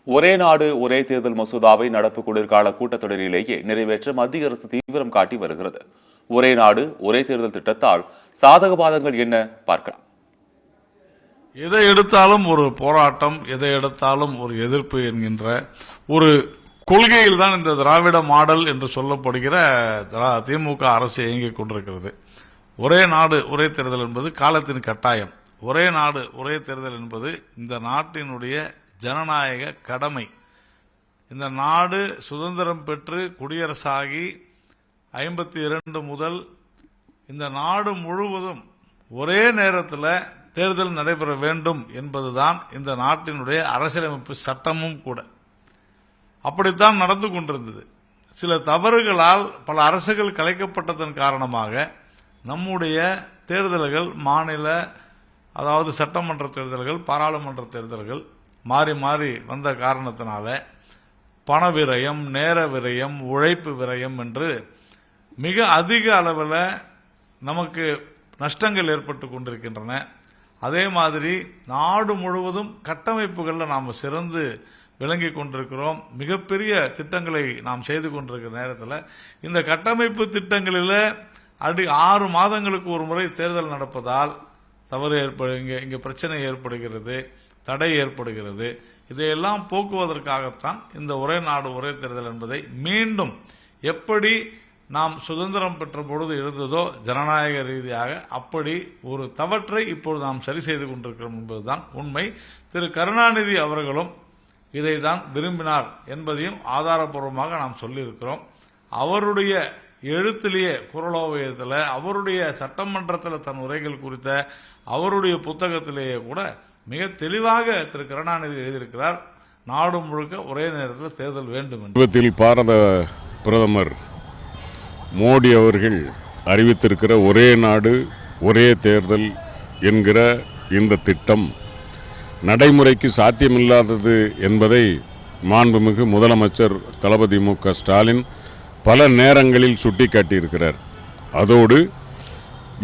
ஒரே நாடு ஒரே தேர்தல் மசோதாவை நடப்பு குளிர்கால கூட்டத்தொடரிலேயே நிறைவேற்ற மத்திய அரசு தீவிரம் காட்டி வருகிறது. ஒரே நாடு ஒரே தேர்தல் திட்டத்தால் சாதக பாதங்கள் என்ன பார்க்கலாம். எதை எடுத்தாலும் ஒரு போராட்டம், எதை எடுத்தாலும் ஒரு எதிர்ப்பு என்கின்ற ஒரு கொள்கையில் தான் இந்த திராவிட மாடல் என்று சொல்லப்படுகிற திமுக அரசு இயங்கிக் கொண்டிருக்கிறது. ஒரே நாடு ஒரே தேர்தல் என்பது காலத்தின் கட்டாயம். ஒரே நாடு ஒரே தேர்தல் என்பது இந்த நாட்டினுடைய ஜனநாயக கடமை. இந்த நாடு சுதந்திரம் பெற்று குடியரசாகி 52 முதல் இந்த நாடு முழுவதும் ஒரே நேரத்தில் தேர்தல் நடைபெற வேண்டும் என்பதுதான் இந்த நாட்டினுடைய அரசியலமைப்பு சட்டமும் கூட. அப்படித்தான் நடந்து கொண்டிருந்தது. சில தவறுகளால் பல அரசுகள் கலைக்கப்பட்டதன் காரணமாக நம்முடைய தேர்தல்கள், மாநில அதாவது சட்டமன்ற தேர்தல்கள், பாராளுமன்ற தேர்தல்கள் மாறி மாறி வந்த காரணத்தினால பண விரயம், நேர விரயம், உழைப்பு விரயம் என்று மிக அதிக அளவில் நமக்கு நஷ்டங்கள் ஏற்பட்டு கொண்டிருக்கின்றன. அதே மாதிரி நாடு முழுவதும் கட்டமைப்புகளில் நாம் சிறந்து விளங்கி கொண்டிருக்கிறோம். மிகப்பெரிய திட்டங்களை நாம் செய்து கொண்டிருக்கிற நேரத்தில் இந்த கட்டமைப்பு திட்டங்களில் 6 மாதங்களுக்கு ஒரு முறை தேர்தல் நடப்பதால் தவறு இங்கே பிரச்சனை ஏற்படுகிறது, தடை ஏற்படுகிறது. இதையெல்லாம் போக்குவதற்காகத்தான் இந்த ஒரே நாடு ஒரே தேர்தல் என்பதை மீண்டும் எப்படி நாம் சுதந்திரம் பெற்ற பொழுது இருந்ததோ ஜனநாயக ரீதியாக அப்படி ஒரு தவற்றை இப்பொழுது நாம் சரி செய்து கொண்டிருக்கிறோம் என்பதுதான் உண்மை. திரு கருணாநிதி அவர்களும் இதை தான் விரும்பினார் என்பதையும் ஆதாரபூர்வமாக நாம் சொல்லியிருக்கிறோம். அவருடைய எழுத்திலேயே, குரலோவியத்தில், அவருடைய சட்டமன்றத்தில் தன் உரைகள் குறித்த அவருடைய புத்தகத்திலேயே கூட மிக தெளிவாக திரு கருணாநிதி எழுதியிருக்கிறார், நாடு முழுக்க ஒரே நேரத்தில் தேர்தல் வேண்டும் என்று. பாரத பிரதமர் மோடி அவர்கள் அறிவித்திருக்கிற ஒரே நாடு ஒரே தேர்தல் என்கிற இந்த திட்டம் நடைமுறைக்கு சாத்தியமில்லாதது என்பதை மாண்புமிகு முதலமைச்சர் தளபதி மு.க. ஸ்டாலின் பல நேரங்களில் சுட்டிக்காட்டியிருக்கிறார். அதோடு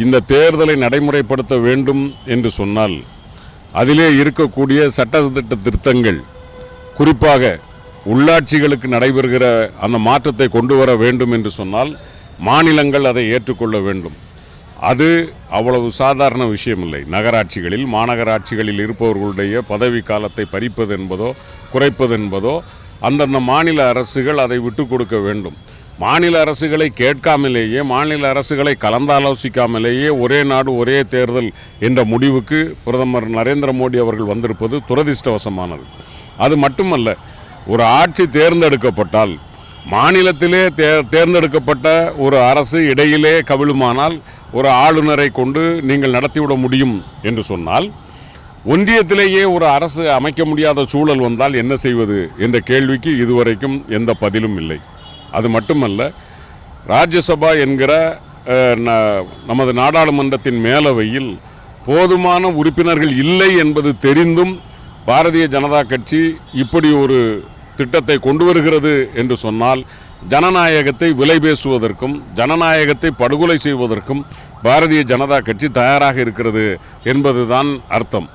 இந்த தேர்தலை நடைமுறைப்படுத்த வேண்டும் என்று சொன்னால் அதிலே இருக்கக்கூடிய சட்டத்திட்ட திருத்தங்கள், குறிப்பாக உள்ளாட்சிகளுக்கு நடைபெறுகிற அந்த மாற்றத்தை கொண்டு வர வேண்டும் என்று சொன்னால் மாநிலங்கள் அதை ஏற்றுக்கொள்ள வேண்டும். அது அவ்வளவு சாதாரண விஷயமில்லை. நகராட்சிகளில், மாநகராட்சிகளில் இருப்பவர்களுடைய பதவி காலத்தை பறிப்பது என்பதோ குறைப்பது என்பதோ அந்தந்த மாநில அரசுகள் அதை விட்டு கொடுக்க வேண்டும். மாநில அரசுகளை கேட்காமலேயே, மாநில அரசுகளை கலந்தாலோசிக்காமலேயே ஒரே நாடு ஒரே தேர்தல் என்ற முடிவுக்கு பிரதமர் நரேந்திர மோடி அவர்கள் வந்திருப்பது துரதிர்ஷ்டவசமானது. அது மட்டுமல்ல, ஒரு ஆட்சி தேர்ந்தெடுக்கப்பட்டால் மாநிலத்திலே தேர்ந்தெடுக்கப்பட்ட ஒரு அரசு இடையிலே கவிழுமானால் ஒரு ஆளுநரை கொண்டு நீங்கள் நடத்திவிட முடியும் என்று சொன்னால், ஒன்றியத்திலேயே ஒரு அரசு அமைக்க முடியாத சூழல் வந்தால் என்ன செய்வது என்ற கேள்விக்கு இதுவரைக்கும் எந்த பதிலும் இல்லை. அது மட்டுமல்ல, ராஜ்யசபா என்கிற நமது நாடாளுமன்றத்தின் மேலவையில் போதுமான உறுப்பினர்கள் இல்லை என்பது தெரிந்தும் பாரதிய ஜனதா கட்சி இப்படி ஒரு திட்டத்தை கொண்டு வருகிறது என்று சொன்னால் ஜனநாயகத்தை விலை பேசுவதற்கும் ஜனநாயகத்தை படுகொலை செய்வதற்கும் பாரதிய ஜனதா கட்சி தயாராக இருக்கிறது என்பதுதான் அர்த்தம்.